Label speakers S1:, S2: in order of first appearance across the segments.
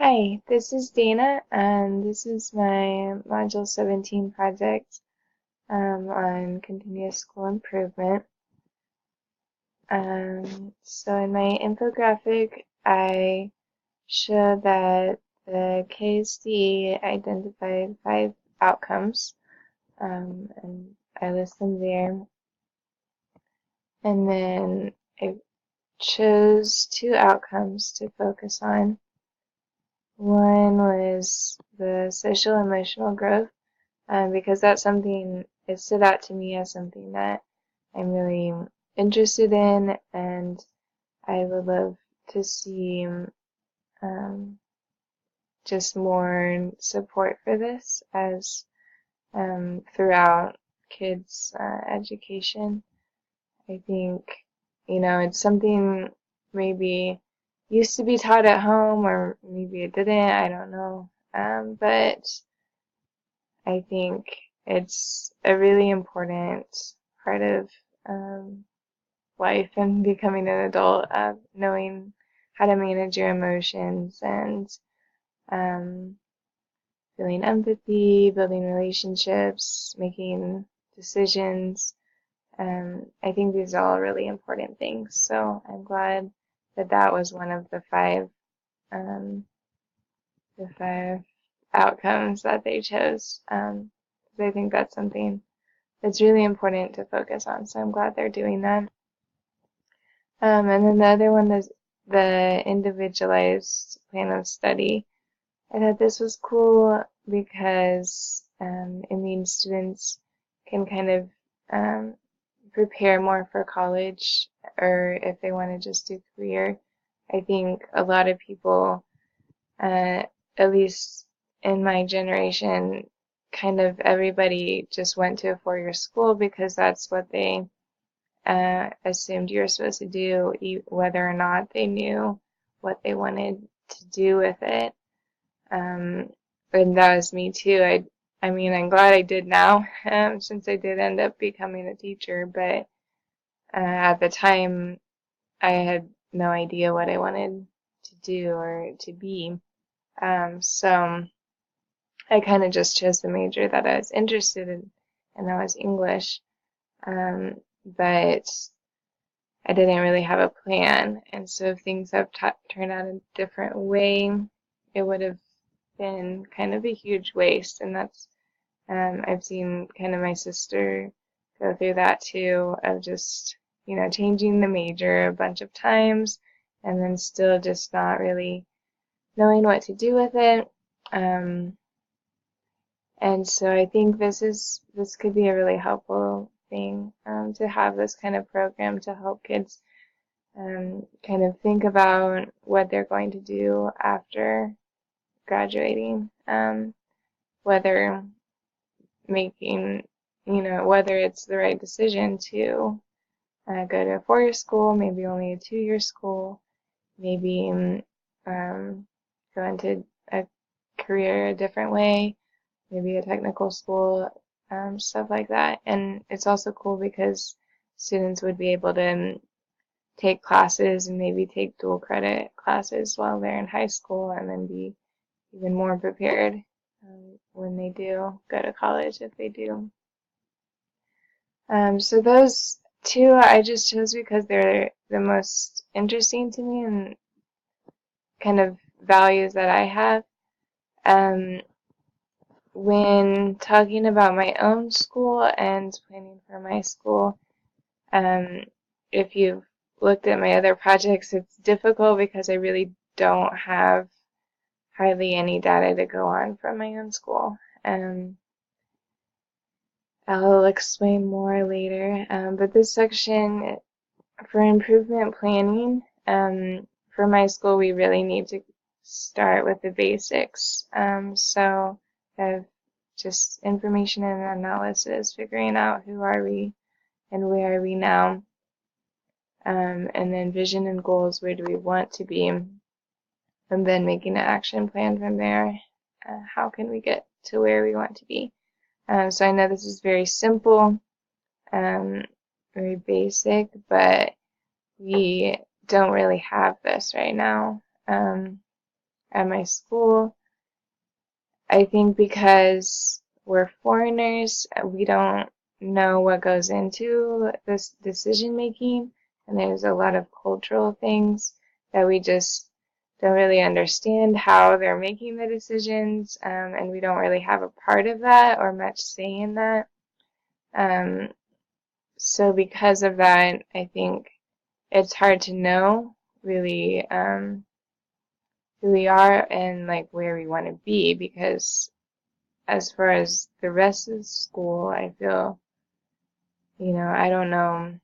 S1: Hi, this is Dana, and this is my Module 17 project on continuous school improvement. So in my infographic, I show that the KSD identified 5 outcomes, and I list them there. And then I chose 2 outcomes to focus on. One was the social emotional growth, because that's something, it stood out to me as something that I'm really interested in, and I would love to see just more support for this as throughout kids' education. I think, it's something maybe used to be taught at home, or maybe it didn't, I don't know. But I think it's a really important part of life and becoming an adult, knowing how to manage your emotions and um, feeling empathy, building relationships, making decisions. I think these are all really important things. So I'm glad that that was one of um, the five outcomes that they chose. 'Cause I think that's something that's really important to focus on. So I'm glad they're doing that. And then the other one is the individualized plan of study. I thought this was cool because it means students can kind of um, prepare more for college, or if they want to just do career. I think a lot of people, uh, at least in my generation, kind of everybody just went to a 4-year school because that's what they assumed you were supposed to do, whether or not they knew what they wanted to do with it. Um, and that was me too. I mean, I'm glad I did now, since I did end up becoming a teacher, but at the time, I had no idea what I wanted to do or to be. So I kind of just chose the major that I was interested in, and that was English. But I didn't really have a plan, and so if things have turned out a different way, it would have been kind of a huge waste, and that's I've seen kind of my sister go through that too, of just changing the major a bunch of times, and then still just not really knowing what to do with it. Um, and so I think this could be a really helpful thing, to have this kind of program to help kids kind of think about what they're going to do after graduating, whether making, whether it's the right decision to go to a 4-year school, maybe only a 2-year school, maybe go into a career a different way, maybe a technical school, stuff like that. And it's also cool because students would be able to take classes and maybe take dual credit classes while they're in high school, and then be even more prepared when they do go to college, if they do. So those 2 I just chose because they're the most interesting to me and kind of values that I have. Um, when talking about my own school and planning for my school, um, if you've looked at my other projects, it's difficult because I really don't have hardly any data to go on from my own school. I'll explain more later, but this section for improvement planning, for my school, we really need to start with the basics. So of just information and analysis, figuring out who are we and where are we now, and then vision and goals, where do we want to be, and then making an action plan from there. How can we get to where we want to be? So I know this is very simple, um, very basic, but we don't really have this right now. at my school. I think because we're foreigners, we don't know what goes into this decision making, and there's a lot of cultural things that we just don't really understand how they're making the decisions, and we don't really have a part of that or much say in that. Um, so because of that, I think it's hard to know really who we are and like where we want to be, because as far as the rest of the school, I feel, I don't know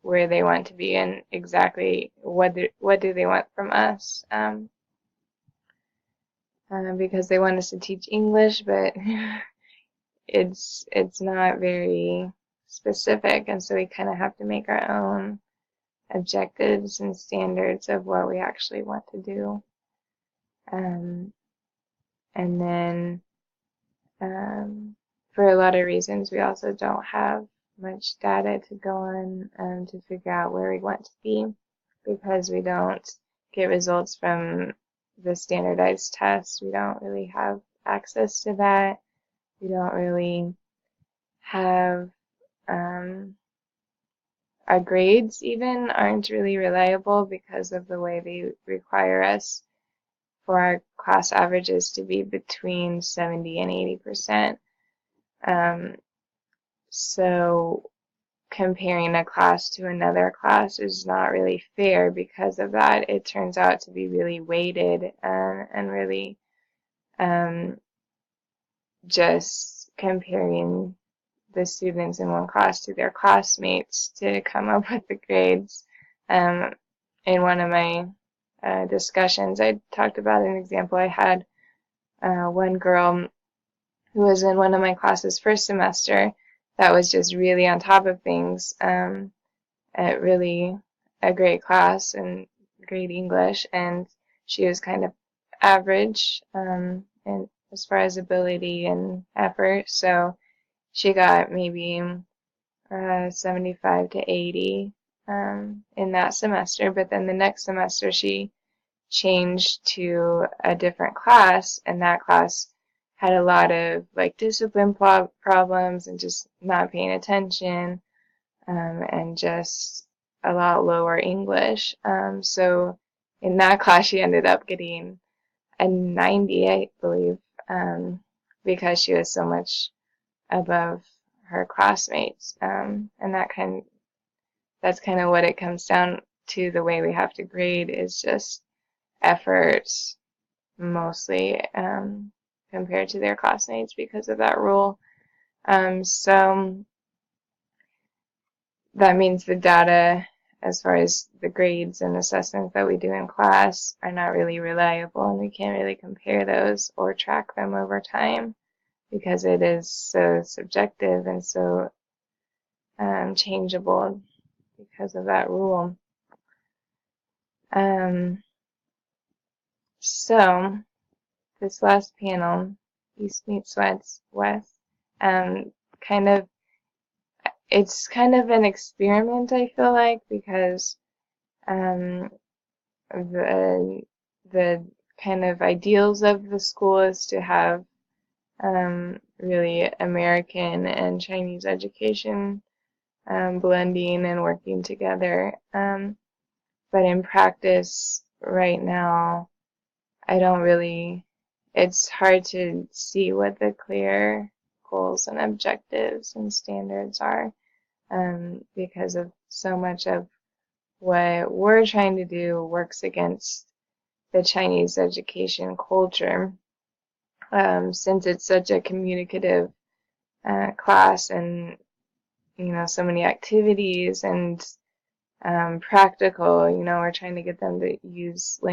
S1: where they want to be and exactly what do they want from us. Because they want us to teach English, but it's not very specific, and so we kind of have to make our own objectives and standards of what we actually want to do. Um, and then for a lot of reasons, we also don't have much data to go on to figure out where we want to be, because we don't get results from the standardized tests. We don't really have access to that. We don't really have our grades even aren't really reliable because of the way they require us for our class averages to be between 70 and 80%. So comparing a class to another class is not really fair because of that. It turns out to be really weighted and really um, just comparing the students in one class to their classmates to come up with the grades. Um, in one of my discussions, I talked about an example. I had one girl who was in one of my classes first semester that was just really on top of things, at really a great class and great English, and she was kind of average and as far as ability and effort, so she got maybe 75 to 80 in that semester, but then the next semester she changed to a different class, and that class had a lot of like discipline problems and just not paying attention, and just a lot lower English. So in that class, she ended up getting a 90, I believe, because she was so much above her classmates. And that's kind of what it comes down to. The way we have to grade is just efforts mostly, compared to their classmates because of that rule. So that means the data, as far as the grades and assessments that we do in class, are not really reliable, and we can't really compare those or track them over time because it is so subjective and so changeable because of that rule. So this last panel, East meets West, kind of it's kind of an experiment, I feel like, because um, the kind of ideals of the school is to have really American and Chinese education blending and working together. But in practice right now, I don't really, it's hard to see what the clear goals and objectives and standards are, because of so much of what we're trying to do works against the Chinese education culture, since it's such a communicative class, and so many activities and practical. We're trying to get them to use the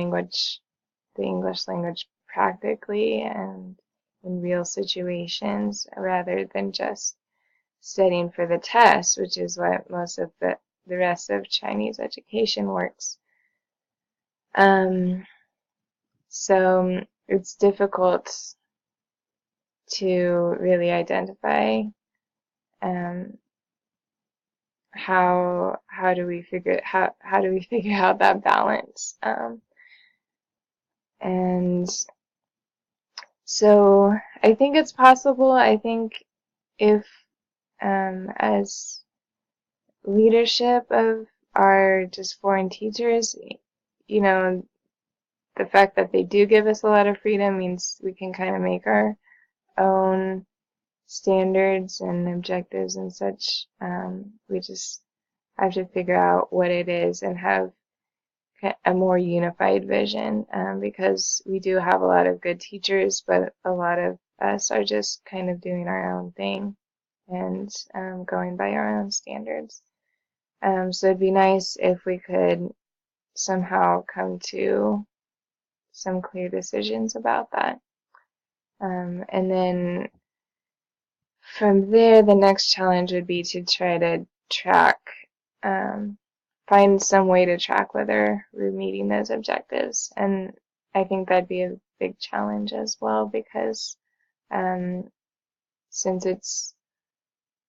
S1: English language practically and in real situations, rather than just studying for the test, which is what most of the rest of Chinese education works. So it's difficult to really identify how do we figure out that balance. And so I think it's possible. I think if as leadership of our just foreign teachers, you know, the fact that they do give us a lot of freedom means we can kind of make our own standards and objectives and such. We just have to figure out what it is and have a more unified vision, because we do have a lot of good teachers, but a lot of us are just kind of doing our own thing and going by our own standards. So it'd be nice if we could somehow come to some clear decisions about that. And then from there, the next challenge would be to try to track, um, find some way to track whether we're meeting those objectives. And I think that'd be a big challenge as well because um, since it's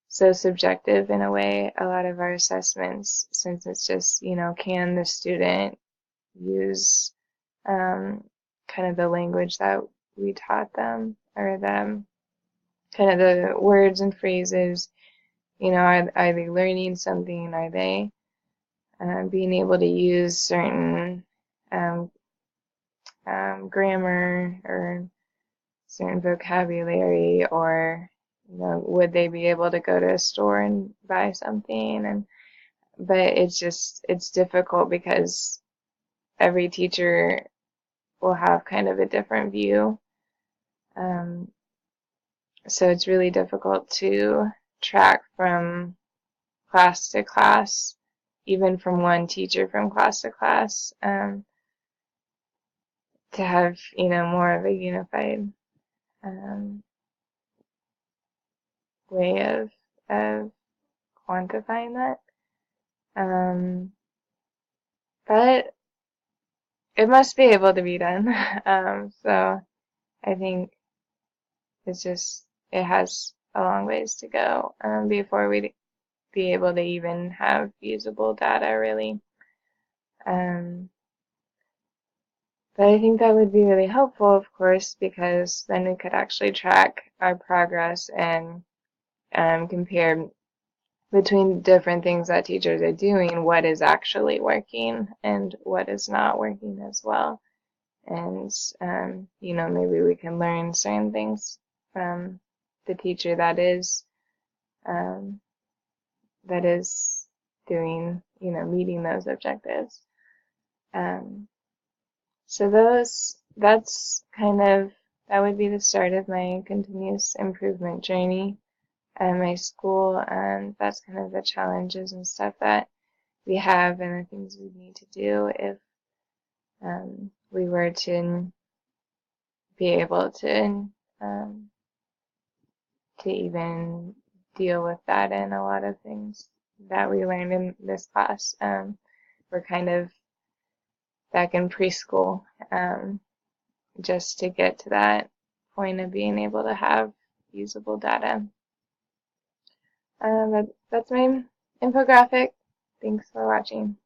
S1: so subjective in a way, a lot of our assessments, since it's just, can the student use kind of the language that we taught them or them kind of the words and phrases, are they learning something? Are they being able to use certain um, grammar or certain vocabulary, or would they be able to go to a store and buy something? But it's difficult because every teacher will have kind of a different view. So it's really difficult to track from class to class, even from one teacher from class to class, to have, more of a unified way of quantifying that. But it must be able to be done. So I think it has a long ways to go before we'd be able to even have usable data, really. But I think that would be really helpful, of course, because then we could actually track our progress and compare between different things that teachers are doing, what is actually working and what is not working as well. And, maybe we can learn certain things from the teacher um, that is doing, meeting those objectives. So that would be the start of my continuous improvement journey at my school, and that's kind of the challenges and stuff that we have and the things we need to do if we were to be able to even deal with that. And a lot of things that we learned in this class were kind of back in preschool, just to get to that point of being able to have usable data. That's my infographic. Thanks for watching.